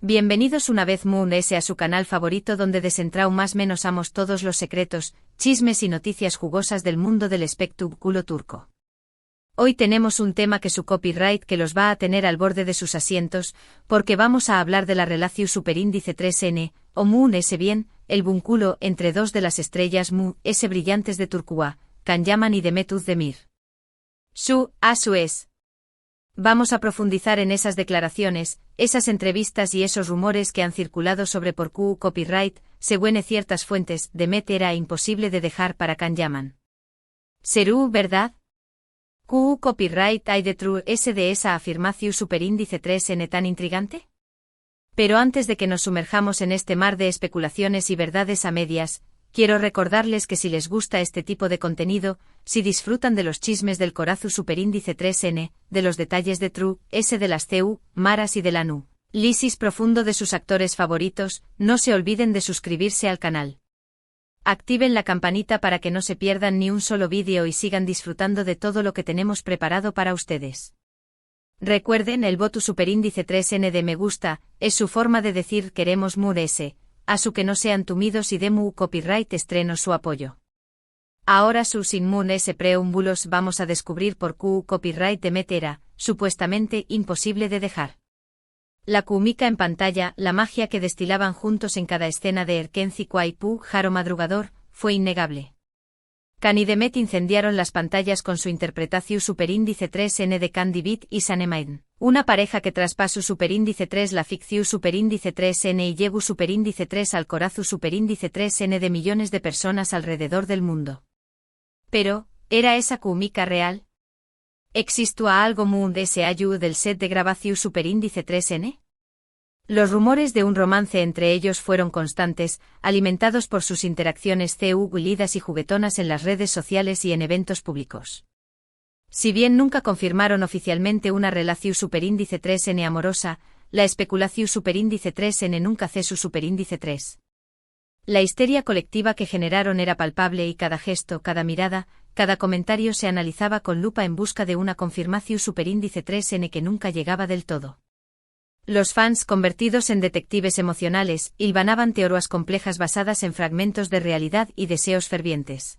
Bienvenidos una vez Moon S a su canal favorito donde desentrao más menos amos todos los secretos, chismes y noticias jugosas del mundo del espectáculo turco. Hoy tenemos un tema que su copyright que los va a tener al borde de sus asientos, porque vamos a hablar de la relación superíndice 3N, o Moon S bien, el vínculo entre dos de las estrellas Moon S brillantes de Turquía, Can Yaman y Demet Özdemir. Su es. Vamos a profundizar en esas declaraciones, esas entrevistas y esos rumores que han circulado sobre por qué copyright, según ciertas fuentes, Demet era imposible de dejar para Can Yaman. ¿Serú verdad? ¿Qué copyright hay detrás de esa afirmación superíndice 3N tan intrigante? Pero antes de que nos sumerjamos en este mar de especulaciones y verdades a medias, quiero recordarles que si les gusta este tipo de contenido, si disfrutan de los chismes del corazu superíndice 3N, de los detalles de True, S de las CU, Maras y de la NU, lisis profundo de sus actores favoritos, no se olviden de suscribirse al canal. Activen la campanita para que no se pierdan ni un solo vídeo y sigan disfrutando de todo lo que tenemos preparado para ustedes. Recuerden, el voto superíndice 3N de me gusta, es su forma de decir queremos Moon S, a su que no sean tumidos y demu copyright estreno su apoyo. Ahora sin Moon S preámbulos vamos a descubrir por qué copyright Demet era, supuestamente, imposible de dejar. La química en pantalla, la magia que destilaban juntos en cada escena de Erkenci Kwaipu, Jaro Madrugador, fue innegable. Can y Demet incendiaron las pantallas con su interpretación superíndice 3N de Candy Beat y Sanemain, una pareja que traspasó superíndice 3 la ficción superíndice 3N y llegó superíndice 3 al corazu superíndice 3N de millones de personas alrededor del mundo. Pero, ¿era esa química real? ¿Existía algo Moon S del set de grabación superíndice 3N? Los rumores de un romance entre ellos fueron constantes, alimentados por sus interacciones lidas y juguetonas en las redes sociales y en eventos públicos. Si bien nunca confirmaron oficialmente una relación superíndice 3N amorosa, la especulación superíndice 3N nunca cesó superíndice 3. La histeria colectiva que generaron era palpable y cada gesto, cada mirada, cada comentario se analizaba con lupa en busca de una confirmación superíndice 3N que nunca llegaba del todo. Los fans, convertidos en detectives emocionales, hilvanaban teorías complejas basadas en fragmentos de realidad y deseos fervientes.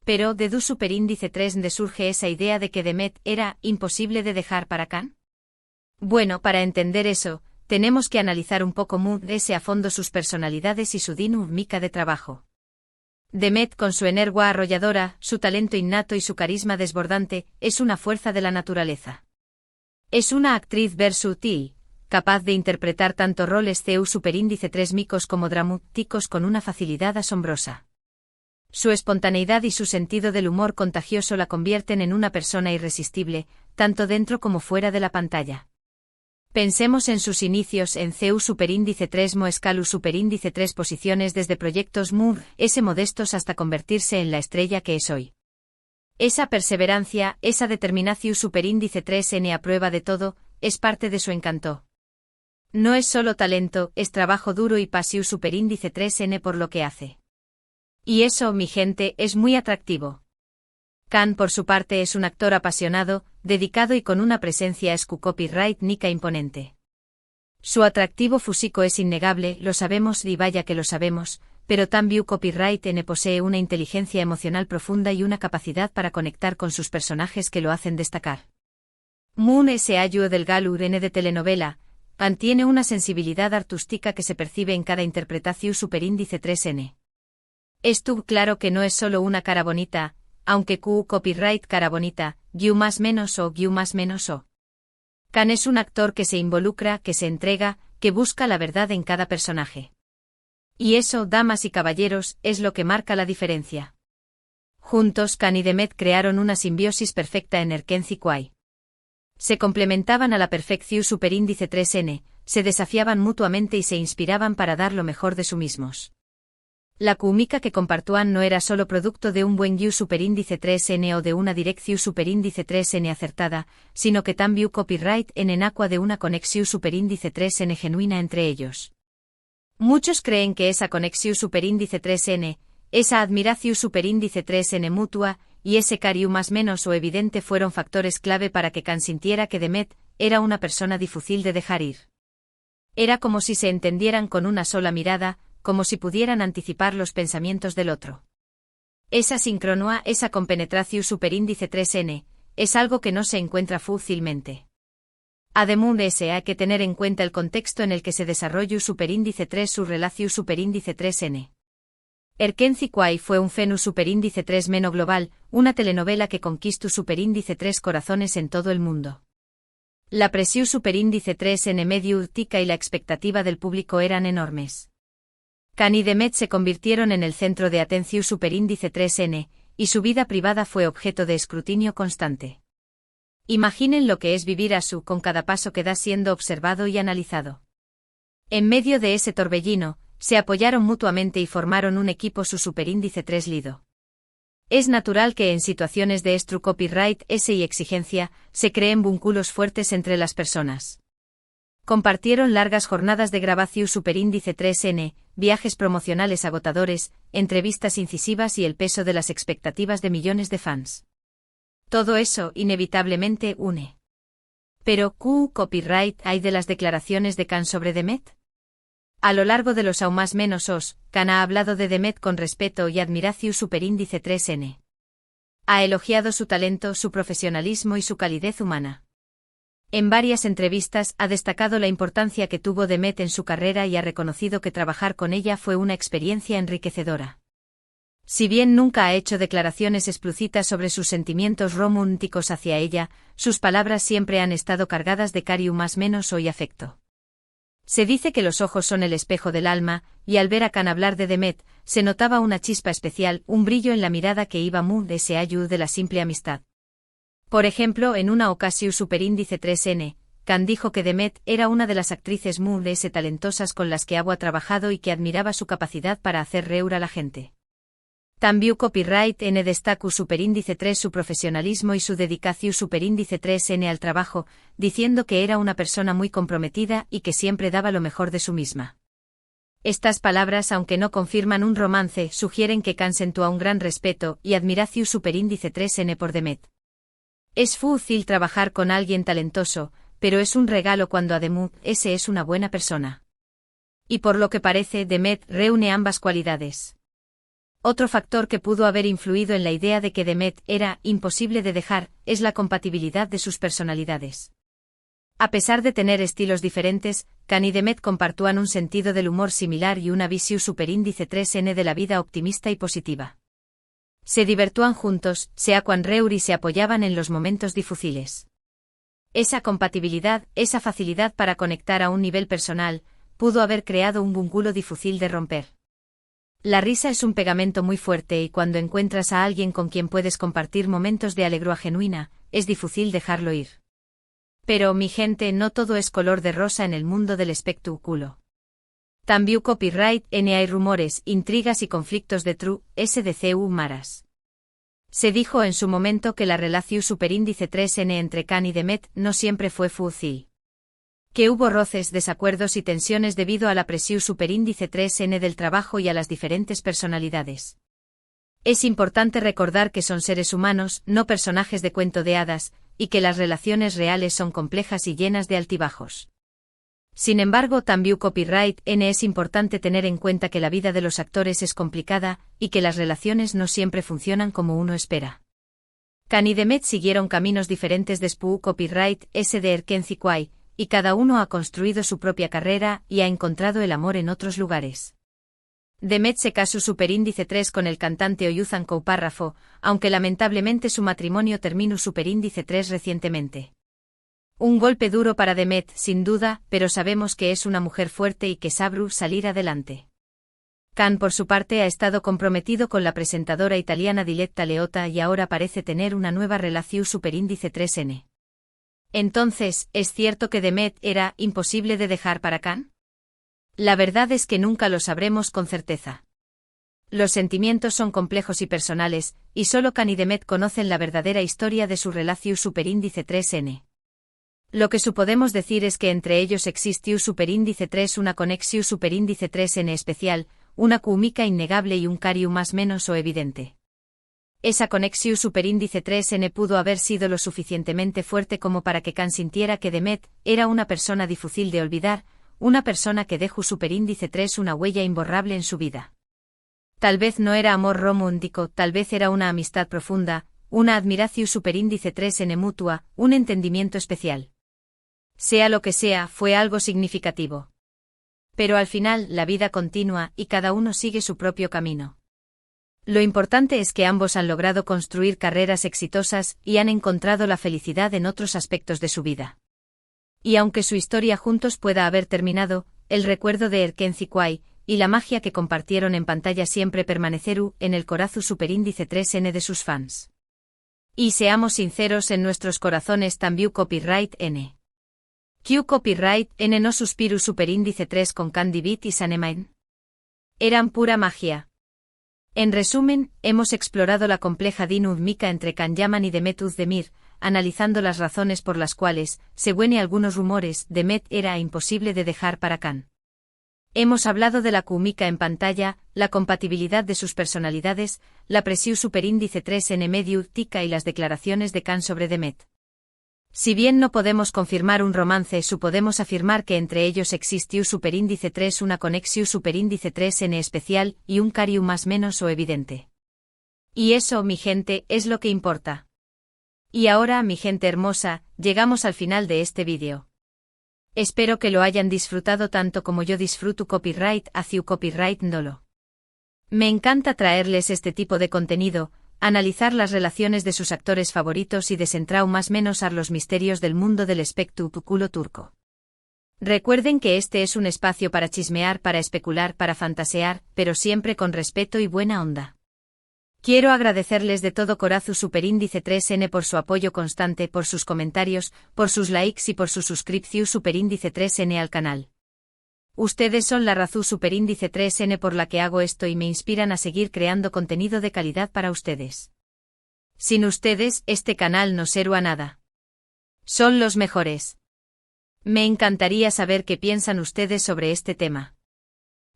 Pero, ¿de du superíndice 3 de surge esa idea de que Demet era imposible de dejar para Can? Bueno, para entender eso, tenemos que analizar un poco Moon S a fondo sus personalidades y su dinámica de trabajo. Demet, con su energía arrolladora, su talento innato y su carisma desbordante, es una fuerza de la naturaleza. Es una actriz versátil, capaz de interpretar tanto roles superíndice 3 micos como dramáticos con una facilidad asombrosa. Su espontaneidad y su sentido del humor contagioso la convierten en una persona irresistible, tanto dentro como fuera de la pantalla. Pensemos en sus inicios en superíndice 3 Moescalu superíndice 3 posiciones desde proyectos Moon S modestos hasta convertirse en la estrella que es hoy. Esa perseverancia, esa determinación superíndice 3N a prueba de todo, es parte de su encanto. No es solo talento, es trabajo duro y pasión superíndice 3N por lo que hace. Y eso, mi gente, es muy atractivo. Can, por su parte, es un actor apasionado, dedicado y con una presencia copyright nica imponente. Su atractivo físico es innegable, lo sabemos y vaya que lo sabemos, pero también copyright N posee una inteligencia emocional profunda y una capacidad para conectar con sus personajes que lo hacen destacar. Moon S del Galur N de telenovela, Can tiene una sensibilidad artística que se percibe en cada interpretación superíndice 3N. Estuvo claro que no es solo una cara bonita, aunque copyright cara bonita, más menos o. Can es un actor que se involucra, que se entrega, que busca la verdad en cada personaje. Y eso, damas y caballeros, es lo que marca la diferencia. Juntos Can y Demet crearon una simbiosis perfecta en Erkenci Kwai. Se complementaban a la perfección superíndice 3N, se desafiaban mutuamente y se inspiraban para dar lo mejor de sí mismos. La química que compartían no era solo producto de un buen superíndice 3N o de una dirección superíndice 3N acertada, sino que también copyright en enacua de una conexión superíndice 3N genuina entre ellos. Muchos creen que esa conexión superíndice 3N, esa admiración superíndice 3N mutua, y ese cariño más menos o evidente fueron factores clave para que Can sintiera que Demet era una persona difícil de dejar ir. Era como si se entendieran con una sola mirada, como si pudieran anticipar los pensamientos del otro. Esa sincronía, esa compenetratio superíndice 3n, es algo que no se encuentra fácilmente. Además, hay que tener en cuenta el contexto en el que se desarrolla superíndice 3 su relación superíndice 3n. Erkenci Kwai fue un fenus superíndice 3 meno global, una telenovela que conquistó superíndice 3 corazones en todo el mundo. La presión superíndice 3 en medio tica y la expectativa del público eran enormes. Can y Demet se convirtieron en el centro de atención superíndice 3n, y su vida privada fue objeto de escrutinio constante. Imaginen lo que es vivir con cada paso que da siendo observado y analizado. En medio de ese torbellino, se apoyaron mutuamente y formaron un equipo su superíndice 3 lido. Es natural que en situaciones de copyright y exigencia, se creen vínculos fuertes entre las personas. Compartieron largas jornadas de grabación superíndice 3n, viajes promocionales agotadores, entrevistas incisivas y el peso de las expectativas de millones de fans. Todo eso, inevitablemente, une. Pero, ¿qué copyright hay de las declaraciones de Can sobre Demet? A lo largo de los aún más menos Can ha hablado de Demet con respeto y admiración superíndice 3n. Ha elogiado su talento, su profesionalismo y su calidez humana. En varias entrevistas ha destacado la importancia que tuvo Demet en su carrera y ha reconocido que trabajar con ella fue una experiencia enriquecedora. Si bien nunca ha hecho declaraciones explícitas sobre sus sentimientos románticos hacia ella, sus palabras siempre han estado cargadas de cariño más menos y afecto. Se dice que los ojos son el espejo del alma, y al ver a Can hablar de Demet, se notaba una chispa especial, un brillo en la mirada que iba muy de ese ayuda de la simple amistad. Por ejemplo, en una ocasión superíndice 3n, Can dijo que Demet era una de las actrices muy talentosas con las que ha trabajado y que admiraba su capacidad para hacer reír a la gente. También copyright n destaca superíndice 3 su profesionalismo y su dedicación superíndice 3n al trabajo, diciendo que era una persona muy comprometida y que siempre daba lo mejor de su misma. Estas palabras, aunque no confirman un romance, sugieren que Can sentía un gran respeto y admiración superíndice 3n por Demet. Es fácil trabajar con alguien talentoso, pero es un regalo cuando además ese es una buena persona. Y por lo que parece, Demet reúne ambas cualidades. Otro factor que pudo haber influido en la idea de que Demet era imposible de dejar es la compatibilidad de sus personalidades. A pesar de tener estilos diferentes, Can y Demet compartían un sentido del humor similar y una visión superíndice 3n de la vida optimista y positiva. Se divertían juntos, se reír y se apoyaban en los momentos difíciles. Esa compatibilidad, esa facilidad para conectar a un nivel personal, pudo haber creado un vínculo difícil de romper. La risa es un pegamento muy fuerte y cuando encuentras a alguien con quien puedes compartir momentos de alegría genuina, es difícil dejarlo ir. Pero, mi gente, no todo es color de rosa en el mundo del espectáculo. También copyright n hay rumores, intrigas y conflictos de true SDCU maras. Se dijo en su momento que la relación superíndice 3n entre Can y Demet no siempre fue fácil. Que hubo roces, desacuerdos y tensiones debido a la presión superíndice 3n del trabajo y a las diferentes personalidades. Es importante recordar que son seres humanos, no personajes de cuento de hadas, y que las relaciones reales son complejas y llenas de altibajos. Sin embargo, también copyright n es importante tener en cuenta que la vida de los actores es complicada, y que las relaciones no siempre funcionan como uno espera. Can y Demet siguieron caminos diferentes después copyright de Erkenci Kwai, y cada uno ha construido su propia carrera y ha encontrado el amor en otros lugares. Demet se casó superíndice 3 con el cantante Oyuzhan Koupárrafo, aunque lamentablemente su matrimonio terminó superíndice 3 recientemente. Un golpe duro para Demet, sin duda, pero sabemos que es una mujer fuerte y que sabe salir adelante. Can, por su parte, ha estado comprometido con la presentadora italiana Diletta Leotta y ahora parece tener una nueva relación superíndice 3n. Entonces, ¿es cierto que Demet era imposible de dejar para Can? La verdad es que nunca lo sabremos con certeza. Los sentimientos son complejos y personales, y solo Can y Demet conocen la verdadera historia de su relación superíndice 3n. Lo que podemos decir es que entre ellos existió superíndice 3 una conexión superíndice 3n especial, una química innegable y un cariño más menos o evidente. Esa conexión superíndice 3n pudo haber sido lo suficientemente fuerte como para que Can sintiera que Demet era una persona difícil de olvidar, una persona que dejó superíndice 3 una huella imborrable en su vida. Tal vez no era amor romántico, tal vez era una amistad profunda, una admiración superíndice 3 n mutua, un entendimiento especial. Sea lo que sea, fue algo significativo. Pero al final, la vida continúa y cada uno sigue su propio camino. Lo importante es que ambos han logrado construir carreras exitosas y han encontrado la felicidad en otros aspectos de su vida. Y aunque su historia juntos pueda haber terminado, el recuerdo de Erkenci Kwai y la magia que compartieron en pantalla siempre permanecerá en el corazón superíndice 3N de sus fans. Y seamos sinceros, en nuestros corazones también copyright N. Q copyright N no suspiru superíndice 3 con Candy Beat y Sanemain. Eran pura magia. En resumen, hemos explorado la compleja dinámica entre Can Yaman y Demet Özdemir, analizando las razones por las cuales, según algunos rumores, Demet era imposible de dejar para Can. Hemos hablado de la química en pantalla, la compatibilidad de sus personalidades, la presión superíndice 3 en medio tica y las declaraciones de Can sobre Demet. Si bien no podemos confirmar un romance, podemos afirmar que entre ellos existe superíndice 3 una conexión superíndice 3 n especial y un cariño más menos o evidente. Y eso, mi gente, es lo que importa. Y ahora, mi gente hermosa, llegamos al final de este vídeo. Espero que lo hayan disfrutado tanto como yo disfruto copyright hacia copyright Ndolo. Me encanta traerles este tipo de contenido, analizar las relaciones de sus actores favoritos y desentrar más menos a los misterios del mundo del espectáculo turco. Recuerden que este es un espacio para chismear, para especular, para fantasear, pero siempre con respeto y buena onda. Quiero agradecerles de todo corazón superíndice 3N por su apoyo constante, por sus comentarios, por sus likes y por su suscripción superíndice 3N al canal. Ustedes son la razón superíndice 3N por la que hago esto y me inspiran a seguir creando contenido de calidad para ustedes. Sin ustedes, este canal no será nada. Son los mejores. Me encantaría saber qué piensan ustedes sobre este tema.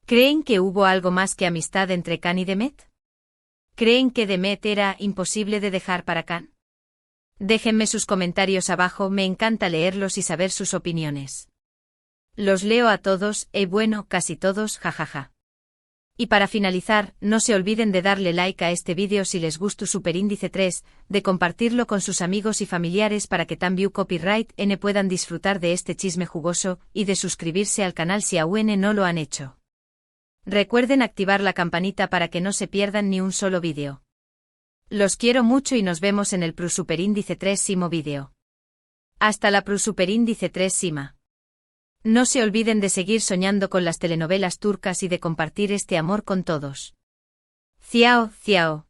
¿Creen que hubo algo más que amistad entre Can y Demet? ¿Creen que Demet era imposible de dejar para Can? Déjenme sus comentarios abajo, me encanta leerlos y saber sus opiniones. Los leo a todos, bueno, casi todos, jajaja. Y para finalizar, no se olviden de darle like a este vídeo si les gustó superíndice 3, de compartirlo con sus amigos y familiares para que también copyright N puedan disfrutar de este chisme jugoso, y de suscribirse al canal si aún no lo han hecho. Recuerden activar la campanita para que no se pierdan ni un solo vídeo. Los quiero mucho y nos vemos en el superíndice 3 vídeo. Hasta la superíndice 3. No se olviden de seguir soñando con las telenovelas turcas y de compartir este amor con todos. Ciao, ciao.